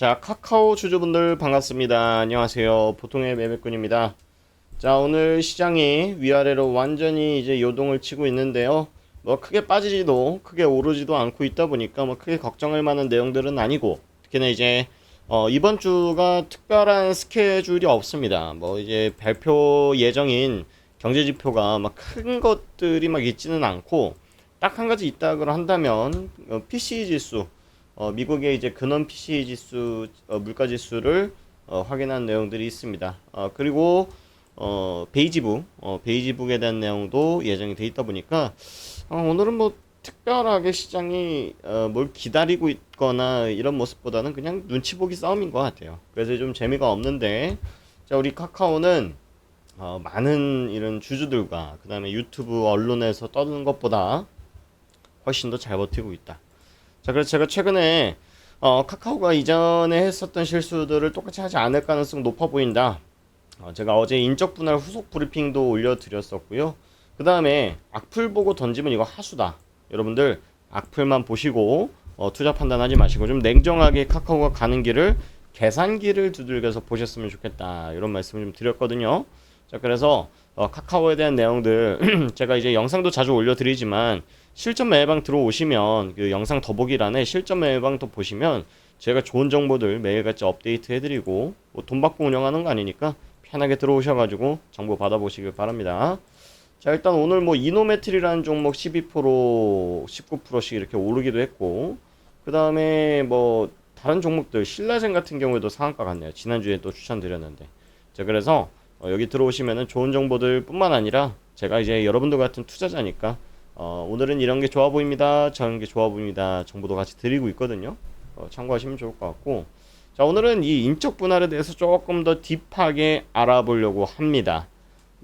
자, 카카오 주주분들 반갑습니다. 안녕하세요. 보통의 매매꾼입니다. 자, 오늘 시장이 위아래로 완전히 이제 요동을 치고 있는데요. 뭐 크게 빠지지도 크게 오르지도 않고 있다 보니까 뭐 크게 걱정할 만한 내용들은 아니고, 특히나 이제 이번 주가 특별한 스케줄이 없습니다. 뭐 이제 발표 예정인 경제 지표가 막 큰 것들이 막 있지는 않고, 딱 한 가지 있다고 한다면 PCE 지수, 미국의 이제 근원 PCE 지수, 물가 지수를 확인한 내용들이 있습니다. 그리고 베이지북에 대한 내용도 예정이 돼 있다 보니까 오늘은 뭐 특별하게 시장이 뭘 기다리고 있거나 이런 모습보다는 그냥 눈치 보기 싸움인 것 같아요. 그래서 좀 재미가 없는데, 자, 우리 카카오는 많은 이런 주주들과 그 다음에 유튜브 언론에서 떠드는 것보다 훨씬 더 잘 버티고 있다. 자, 그래서 제가 최근에 카카오가 이전에 했었던 실수들을 똑같이 하지 않을 가능성 높아 보인다. 제가 어제 인적 분할 후속 브리핑도 올려드렸었고요. 그 다음에 악플 보고 던지면 이거 하수다. 여러분들 악플만 보시고 투자 판단하지 마시고 좀 냉정하게 카카오가 가는 길을 계산기를 두들겨서 보셨으면 좋겠다. 이런 말씀을 좀 드렸거든요. 자, 그래서 카카오에 대한 내용들 제가 이제 영상도 자주 올려드리지만 실전 매매방 들어오시면 그 영상 더보기란에 실전 매매방도 보시면 제가 좋은 정보들 매일같이 업데이트 해드리고 뭐돈 받고 운영하는 거 아니니까 편하게 들어오셔가지고 정보 받아보시길 바랍니다. 자, 일단 오늘 뭐 이노메트리라는 종목 12%, 19%씩 이렇게 오르기도 했고, 그 다음에 뭐 다른 종목들 신라젠 같은 경우에도 상한가 같네요. 지난주에 또 추천드렸는데. 자, 그래서 여기 들어오시면은 좋은 정보들 뿐만 아니라 제가 이제 여러분들 같은 투자자니까 오늘은 이런 게 좋아 보입니다, 저런 게 좋아 보입니다 정보도 같이 드리고 있거든요. 참고하시면 좋을 것 같고, 자, 오늘은 이 인적 분할에 대해서 조금 더 딥하게 알아보려고 합니다.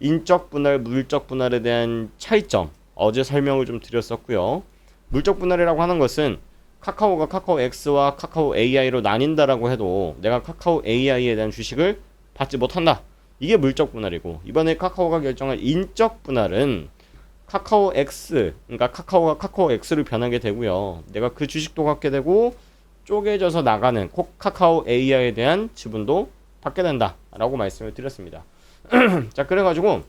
인적 분할, 물적 분할에 대한 차이점 어제 설명을 좀 드렸었고요. 물적 분할이라고 하는 것은 카카오가 카카오 X와 카카오 AI로 나뉜다라고 해도 내가 카카오 AI에 대한 주식을 받지 못한다. 이게 물적 분할이고, 이번에 카카오가 결정한 인적 분할은 카카오 X, 그러니까 카카오가 카카오 X를 변하게 되고요. 내가 그 주식도 갖게 되고 쪼개져서 나가는 카카오 AI에 대한 지분도 받게 된다라고 말씀을 드렸습니다. 자, 그래가지고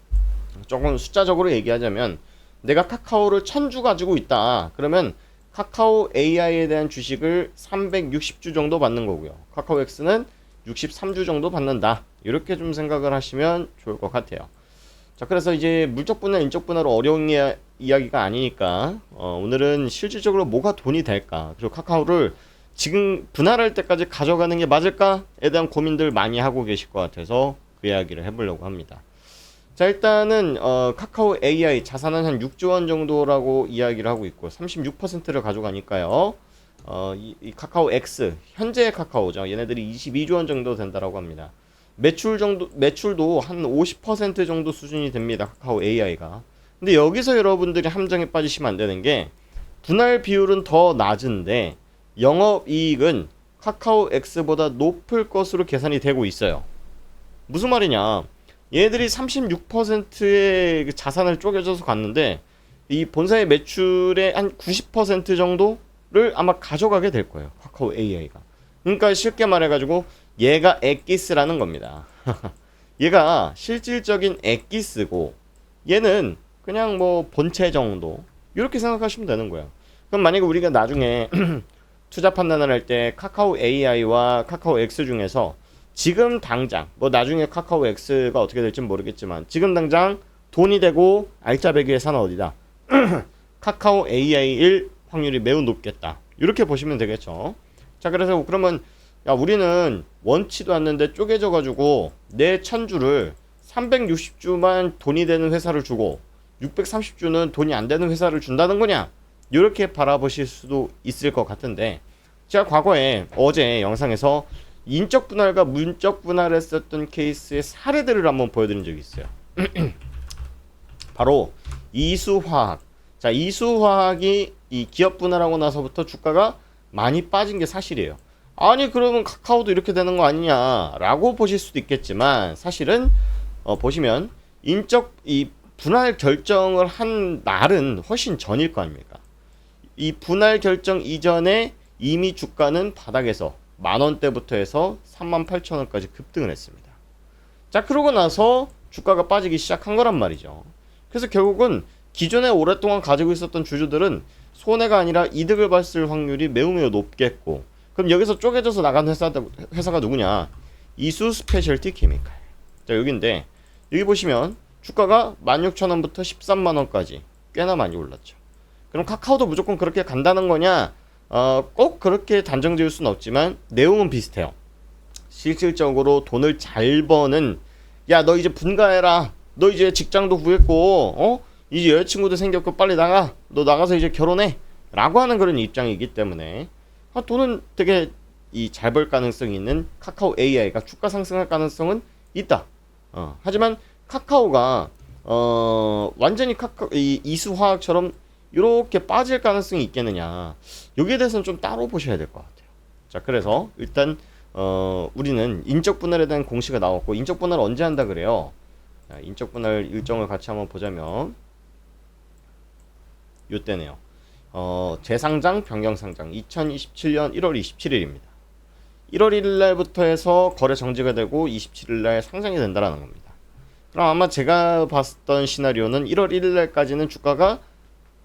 조금 숫자적으로 얘기하자면 내가 카카오를 1000주 가지고 있다. 그러면 카카오 AI에 대한 주식을 360주 정도 받는 거고요. 카카오 X는 63주 정도 받는다. 이렇게 좀 생각을 하시면 좋을 것 같아요. 자, 그래서 이제 물적 분할, 인적 분할은 어려운 이야기가 아니니까 오늘은 실질적으로 뭐가 돈이 될까, 그리고 카카오를 지금 분할할 때까지 가져가는 게 맞을까에 대한 고민들 많이 하고 계실 것 같아서 그 이야기를 해보려고 합니다. 자, 일단은 카카오 AI 자산은 한 6조 원 정도라고 이야기를 하고 있고 36%를 가져가니까요. 이 카카오 X 현재 카카오죠. 얘네들이 22조 원 정도 된다라고 합니다. 매출도 한 50% 정도 수준이 됩니다. 카카오 AI가. 근데 여기서 여러분들이 함정에 빠지시면 안 되는 게, 분할 비율은 더 낮은데 영업이익은 카카오 X보다 높을 것으로 계산이 되고 있어요. 무슨 말이냐? 얘들이 36%의 자산을 쪼개져서 갔는데 이 본사의 매출의 한 90% 정도를 아마 가져가게 될 거예요. 카카오 AI가. 그러니까 쉽게 말해가지고 얘가 엑기스라는 겁니다. 얘가 실질적인 엑기스고 얘는 그냥 뭐 본체 정도, 이렇게 생각하시면 되는 거예요. 그럼 만약에 우리가 나중에 투자 판단을 할 때 카카오 AI와 카카오 X 중에서 지금 당장, 뭐 나중에 카카오 X가 어떻게 될지 모르겠지만 지금 당장 돈이 되고 알짜배기 회사는 어디다? 카카오 AI일 확률이 매우 높겠다. 이렇게 보시면 되겠죠. 자, 그래서 그러면 야, 우리는 원치도 않는데 쪼개져 가지고 내 1000주를 360주만 돈이 되는 회사를 주고 630주는 돈이 안 되는 회사를 준다는 거냐? 이렇게 바라보실 수도 있을 것 같은데, 제가 과거에 어제 영상에서 인적 분할과 물적 분할을 했었던 케이스의 사례들을 한번 보여드린 적이 있어요. 바로 이수화학. 자, 이수화학이 이 기업 분할하고 나서부터 주가가 많이 빠진 게 사실이에요. 아니, 그러면 카카오도 이렇게 되는 거 아니냐라고 보실 수도 있겠지만, 사실은 보시면 이 분할 결정을 한 날은 훨씬 전일 거 아닙니까? 이 분할 결정 이전에 이미 주가는 바닥에서 10,000원대부터 해서 38,000원까지 급등을 했습니다. 자, 그러고 나서 주가가 빠지기 시작한 거란 말이죠. 그래서 결국은 기존에 오랫동안 가지고 있었던 주주들은 손해가 아니라 이득을 봤을 확률이 매우 높겠고, 그럼 여기서 쪼개져서 나간 회사가 누구냐? 이수 스페셜티 케미칼. 자, 여기인데 여기 보시면 주가가 16,000원부터 13만원까지 꽤나 많이 올랐죠. 그럼 카카오도 무조건 그렇게 간다는 거냐? 꼭 그렇게 단정 지을 수는 없지만 내용은 비슷해요. 실질적으로 돈을 잘 버는, 야, 너 이제 분가해라, 너 이제 직장도 구했고 이제 여자친구도 생겼고 빨리 나가, 너 나가서 이제 결혼해 라고 하는 그런 입장이기 때문에 돈은 되게 잘 벌 가능성이 있는 카카오 AI가 주가 상승할 가능성은 있다. 하지만 카카오가 완전히 이수화학처럼 이렇게 빠질 가능성이 있겠느냐, 여기에 대해서는 좀 따로 보셔야 될 것 같아요. 자, 그래서 일단 우리는 인적 분할에 대한 공시가 나왔고, 인적 분할 언제 한다 그래요? 자, 인적 분할 일정을 같이 한번 보자면 요때네요. 재상장 변경상장 2027년 1월 27일입니다. 1월 1일 날부터 해서 거래 정지가 되고 27일 날 상장이 된다라는 겁니다. 그럼 아마 제가 봤던 시나리오는 1월 1일 날까지는 주가가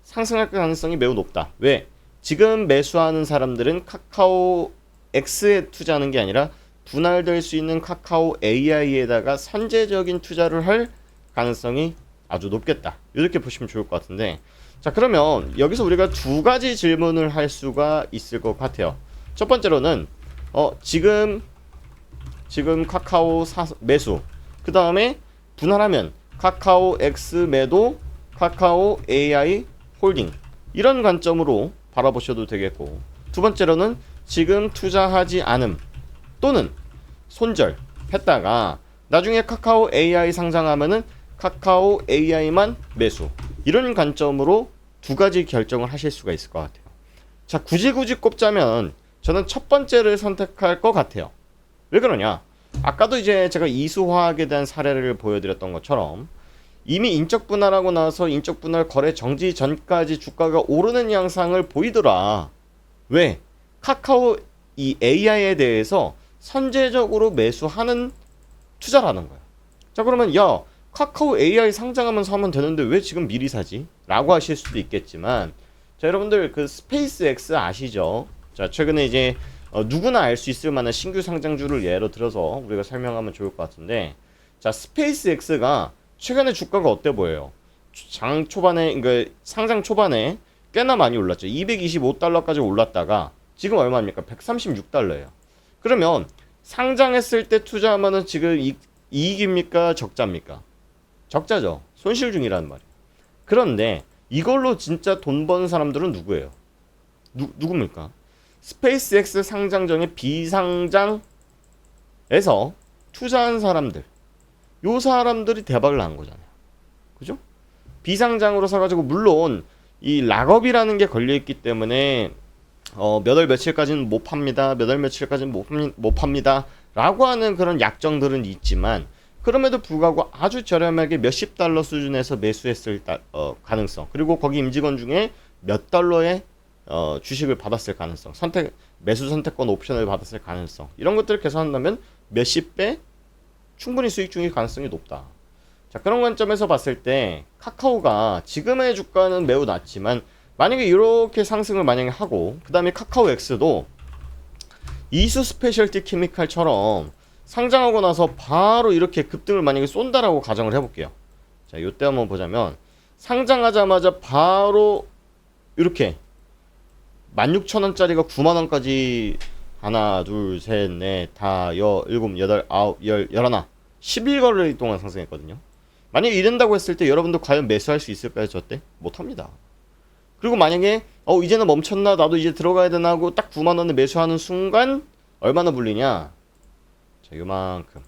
상승할 가능성이 매우 높다. 왜? 지금 매수하는 사람들은 카카오 X에 투자하는 게 아니라 분할될 수 있는 카카오 AI에다가 선제적인 투자를 할 가능성이 아주 높겠다. 이렇게 보시면 좋을 것 같은데, 자, 그러면 여기서 우리가 두 가지 질문을 할 수가 있을 것 같아요. 첫 번째로는 지금 카카오 매수, 그 다음에 분할하면 카카오 X 매도, 카카오 AI 홀딩, 이런 관점으로 바라보셔도 되겠고, 두 번째로는 지금 투자하지 않음 또는 손절했다가 나중에 카카오 AI 상장하면은 카카오 AI만 매수, 이런 관점으로 두 가지 결정을 하실 수가 있을 것 같아요. 자, 굳이 꼽자면 저는 첫 번째를 선택할 것 같아요. 왜 그러냐? 아까도 이제 제가 이수화학에 대한 사례를 보여드렸던 것처럼 이미 인적 분할하고 나서 인적 분할 거래 정지 전까지 주가가 오르는 양상을 보이더라. 왜? 카카오 이 AI에 대해서 선제적으로 매수하는 투자라는 거야. 자, 그러면 야, 카카오 AI 상장하면서 하면 되는데 왜 지금 미리 사지? 라고 하실 수도 있겠지만, 자, 여러분들 그 스페이스 X 아시죠? 자, 최근에 이제 누구나 알 수 있을 만한 신규 상장주를 예로 들어서 우리가 설명하면 좋을 것 같은데, 자, 스페이스 X가 최근에 주가가 어때 보여요? 장 초반에, 그러니까 상장 초반에 꽤나 많이 올랐죠. 225달러까지 올랐다가 지금 얼마입니까? 136달러예요. 그러면 상장했을 때 투자하면은 지금 이익입니까? 적자입니까? 적자죠. 손실 중이라는 말이에요. 그런데 이걸로 진짜 돈 버는 사람들은 누구예요? 누굽니까? 스페이스X 상장 전에 비상장에서 투자한 사람들, 요 사람들이 대박을 난 거잖아요. 그죠? 비상장으로 사가지고, 물론 이 락업이라는 게 걸려있기 때문에 몇 월 며칠까지는 못 팝니다, 몇 월 며칠까지는 못 팝니다 라고 하는 그런 약정들은 있지만, 그럼에도 불구하고 아주 저렴하게 몇십 달러 수준에서 매수했을 가능성, 그리고 거기 임직원 중에 몇 달러의 주식을 받았을 가능성, 매수 선택권 옵션을 받았을 가능성, 이런 것들을 계산한다면 몇십 배 충분히 수익 중일 가능성이 높다. 자, 그런 관점에서 봤을 때 카카오가 지금의 주가는 매우 낮지만 만약에 이렇게 상승을 만약에 하고, 그 다음에 카카오 X도 이수 스페셜티 케미칼처럼 상장하고 나서 바로 이렇게 급등을 만약에 쏜다라고 가정을 해볼게요. 자, 요때 한번 보자면 상장하자마자 바로 이렇게 16,000원짜리가 9만원까지 하나, 둘, 셋, 넷, 다, 일곱, 여덟, 아홉, 열, 열하나 11거래 동안 상승했거든요. 만약에 이런다고 했을 때 여러분도 과연 매수할 수 있을까요? 저때? 못합니다. 그리고 만약에 이제는 멈췄나, 나도 이제 들어가야 되나 하고 딱 9만원에 매수하는 순간 얼마나 불리냐? 자, 요만큼.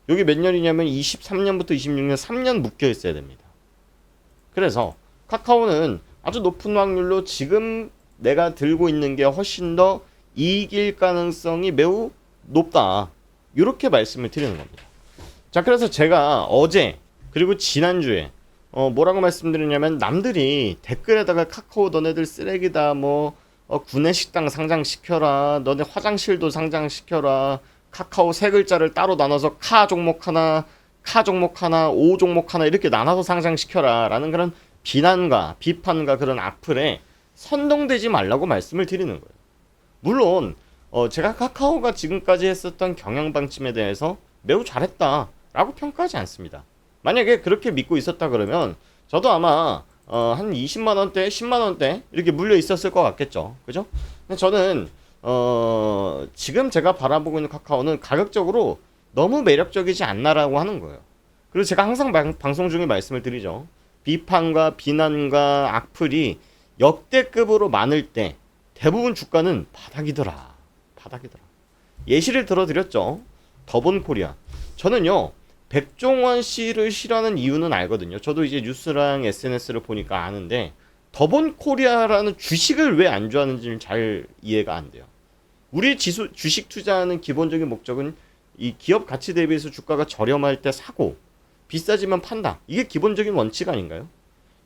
여기 몇 년이냐면 23년부터 26년 3년 묶여 있어야 됩니다. 그래서 카카오는 아주 높은 확률로 지금 내가 들고 있는 게 훨씬 더 이길 가능성이 매우 높다, 이렇게 말씀을 드리는 겁니다. 자, 그래서 제가 어제 그리고 지난주에 뭐라고 말씀드렸냐면, 남들이 댓글에다가 카카오 너네들 쓰레기다, 구내식당 상장시켜라. 너네 화장실도 상장시켜라. 카카오 세 글자를 따로 나눠서 카 종목 하나, 카 종목 하나, 오 종목 하나 이렇게 나눠서 상장시켜라. 라는 그런 비난과 비판과 그런 악플에 선동되지 말라고 말씀을 드리는 거예요. 물론 제가 카카오가 지금까지 했었던 경영 방침에 대해서 매우 잘했다라고 평가하지 않습니다. 만약에 그렇게 믿고 있었다 그러면 저도 아마 한 20만 원대, 10만 원대 이렇게 물려 있었을 것 같겠죠. 그죠? 근데 저는 지금 제가 바라보고 있는 카카오는 가격적으로 너무 매력적이지 않나라고 하는 거예요. 그리고 제가 항상 방송 중에 말씀을 드리죠. 비판과 비난과 악플이 역대급으로 많을 때 대부분 주가는 바닥이더라. 바닥이더라. 예시를 들어드렸죠. 더본코리아. 저는요. 백종원 씨를 싫어하는 이유는 알거든요. 저도 이제 뉴스랑 SNS를 보니까 아는데 더본코리아라는 주식을 왜 안 좋아하는지는 잘 이해가 안 돼요. 우리 주식 투자하는 기본적인 목적은 이 기업 가치 대비해서 주가가 저렴할 때 사고 비싸지면 판다. 이게 기본적인 원칙 아닌가요?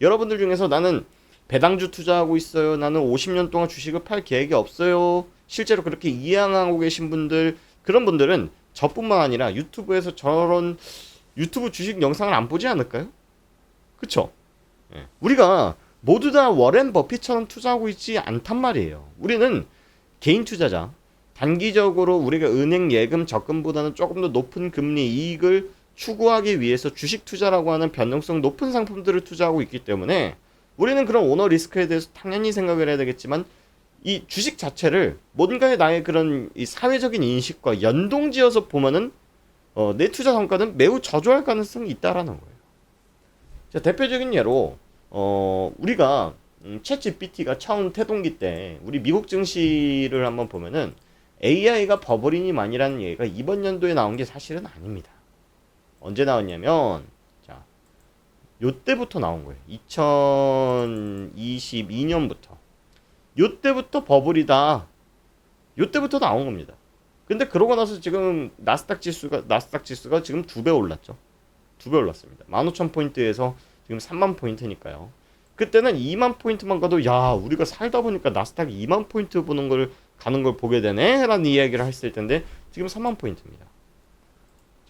여러분들 중에서 나는 배당주 투자하고 있어요. 나는 50년 동안 주식을 팔 계획이 없어요. 실제로 그렇게 이해하고 계신 분들, 그런 분들은 저뿐만 아니라 유튜브에서 저런 유튜브 주식 영상을 안 보지 않을까요? 그쵸? 예. 우리가 모두 다 워렌 버핏처럼 투자하고 있지 않단 말이에요. 우리는 개인 투자자, 단기적으로 우리가 은행 예금 적금보다는 조금 더 높은 금리 이익을 추구하기 위해서 주식 투자라고 하는 변동성 높은 상품들을 투자하고 있기 때문에 우리는 그런 오너 리스크에 대해서 당연히 생각을 해야 되겠지만 이 주식 자체를 뭔가의 나의 그런 이 사회적인 인식과 연동지어서 보면은 내 투자 성과는 매우 저조할 가능성이 있다라는 거예요. 자, 대표적인 예로 우리가 챗GPT가 처음 태동기 때 우리 미국 증시를 한번 보면은 AI가 버블이니만이라는 얘기가 이번 연도에 나온 게 사실은 아닙니다. 언제 나왔냐면 자, 요때부터 나온 거예요. 2022년부터. 요때부터 버블이다. 요때부터 나온 겁니다. 근데 그러고 나서 지금 나스닥 지수가 지금 2배 올랐죠. 2배 올랐습니다. 15,000포인트에서 지금 3만 포인트니까요. 그때는 2만 포인트만 가도 야, 우리가 살다 보니까 나스닥 2만 포인트 가는 걸 보게 되네 라는 이야기를 했을 텐데 지금 3만 포인트입니다.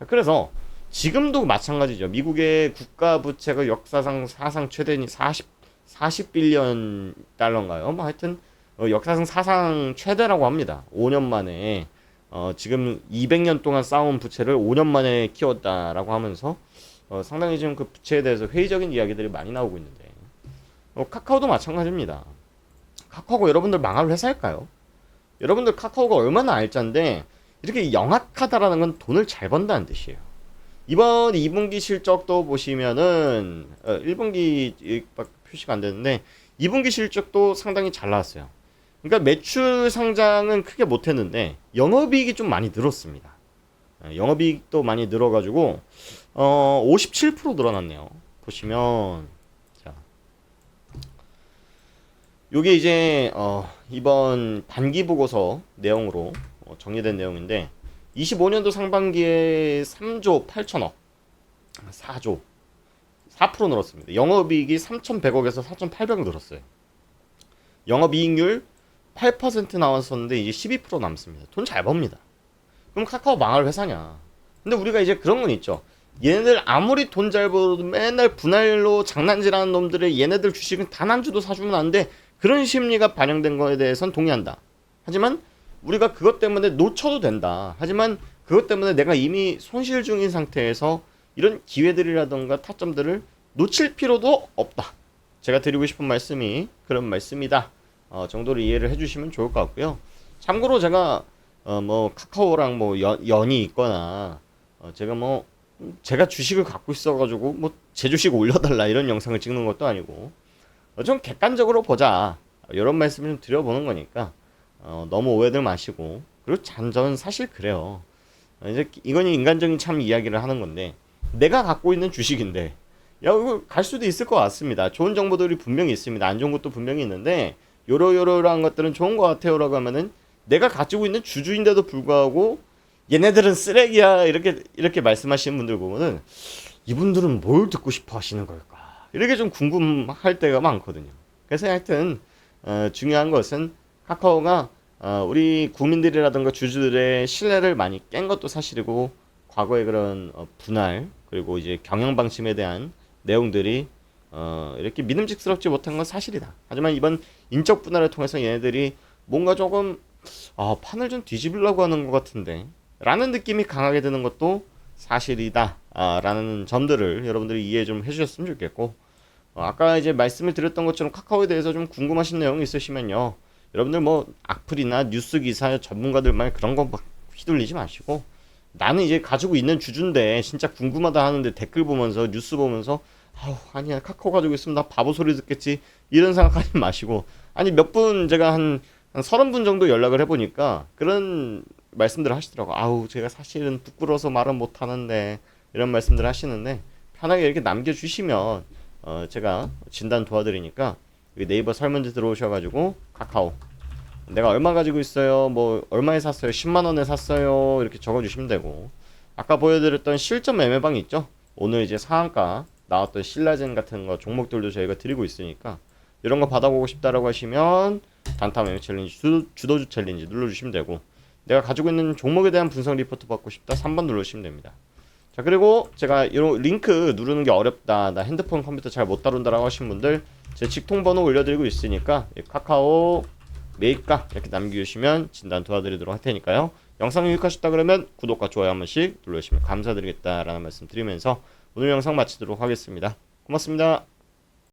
자, 그래서 지금도 마찬가지죠. 미국의 국가 부채가 역사상 사상 최대니 40빌리언 달러인가요? 뭐 하여튼 역사상 사상 최대라고 합니다. 5년 만에 지금 200년 동안 쌓아온 부채를 5년 만에 키웠다라고 하면서 상당히 지금 그 부채에 대해서 회의적인 이야기들이 많이 나오고 있는데 카카오도 마찬가지입니다. 카카오가 여러분들 망할 회사일까요? 여러분들 카카오가 얼마나 알짠데 이렇게 영악하다라는 건 돈을 잘 번다는 뜻이에요. 이번 2분기 실적도 보시면은 1분기 표시가 안 되는데 2분기 실적도 상당히 잘 나왔어요. 그러니까 매출 상장은 크게 못했는데 영업이익이 좀 많이 늘었습니다. 영업이익도 많이 늘어가지고 57% 늘어났네요. 보시면 자, 요게 이제 이번 반기 보고서 내용으로 정리된 내용인데 25년도 상반기에 3조 8천억 4조 4% 늘었습니다. 영업이익이 3,100억에서 4,800억 늘었어요. 영업이익률 8% 나왔었는데 이제 12% 남습니다. 돈 잘 법니다. 그럼 카카오 망할 회사냐? 근데 우리가 이제 그런 건 있죠. 얘네들 아무리 돈 잘 벌어도 맨날 분할로 장난질하는 놈들의 얘네들 주식은 단 한 주도 사주면 안 돼. 그런 심리가 반영된 거에 대해서는 동의한다. 하지만 우리가 그것 때문에 놓쳐도 된다. 하지만 그것 때문에 내가 이미 손실 중인 상태에서 이런 기회들이라던가 타점들을 놓칠 필요도 없다. 제가 드리고 싶은 말씀이 그런 말씀이다. 정도로 이해를 해주시면 좋을 것 같고요. 참고로 제가 뭐 카카오랑 뭐 연이 있거나 제가 주식을 갖고 있어가지고 뭐 제 주식 올려달라 이런 영상을 찍는 것도 아니고 좀 객관적으로 보자 이런 말씀을 좀 드려보는 거니까 너무 오해들 마시고 그리고 저는 사실 그래요. 이제 이건 인간적인 참 이야기를 하는 건데 내가 갖고 있는 주식인데 야 이거 갈 수도 있을 것 같습니다. 좋은 정보들이 분명히 있습니다. 안 좋은 것도 분명히 있는데 요러요러한 것들은 좋은 것 같아요 라고 하면은 내가 가지고 있는 주주인데도 불구하고 얘네들은 쓰레기야 이렇게 말씀하시는 분들 보면은 이분들은 뭘 듣고 싶어 하시는 걸까 이렇게 좀 궁금할 때가 많거든요. 그래서 하여튼 중요한 것은 카카오가 우리 국민들이라든가 주주들의 신뢰를 많이 깬 것도 사실이고, 과거의 그런 분할 그리고 이제 경영 방침에 대한 내용들이 이렇게 믿음직스럽지 못한 건 사실이다. 하지만 이번 인적 분할을 통해서 얘네들이 뭔가 조금 판을 좀 뒤집으려고 하는 것 같은데 라는 느낌이 강하게 드는 것도 사실이다 라는 점들을 여러분들이 이해 좀 해주셨으면 좋겠고, 아까 이제 말씀을 드렸던 것처럼 카카오에 대해서 좀 궁금하신 내용이 있으시면요, 여러분들 뭐 악플이나 뉴스 기사 전문가들 말 그런 거 막 휘둘리지 마시고, 나는 이제 가지고 있는 주주인데 진짜 궁금하다 하는데 댓글 보면서 뉴스 보면서 아니야 카카오 가지고 있으면 나 바보 소리 듣겠지 이런 생각하지 마시고, 아니 몇 분 제가 한 30분 정도 연락을 해보니까 그런 말씀들을 하시더라고. 제가 사실은 부끄러워서 말은 못하는데 이런 말씀들을 하시는데, 편하게 이렇게 남겨주시면 제가 진단 도와드리니까 네이버 설문지 들어오셔가지고 카카오 내가 얼마 가지고 있어요, 뭐 얼마에 샀어요, 10만원에 샀어요 이렇게 적어주시면 되고, 아까 보여드렸던 실전 매매방 있죠, 오늘 이제 상한가 나왔던 신라젠 같은 거 종목들도 저희가 드리고 있으니까 이런 거 받아보고 싶다라고 하시면 단타 매매 챌린지 주도주 챌린지 눌러주시면 되고, 내가 가지고 있는 종목에 대한 분석 리포트 받고 싶다 3번 누르시면 됩니다. 자, 그리고 제가 이런 링크 누르는 게 어렵다, 나 핸드폰 컴퓨터 잘 못 다룬다라고 하신 분들 제 직통번호 올려드리고 있으니까 카카오 매입가 이렇게 남겨주시면 진단 도와드리도록 할 테니까요. 영상 유익하셨다 그러면 구독과 좋아요 한 번씩 눌러주시면 감사드리겠다라는 말씀 드리면서 오늘 영상 마치도록 하겠습니다. 고맙습니다.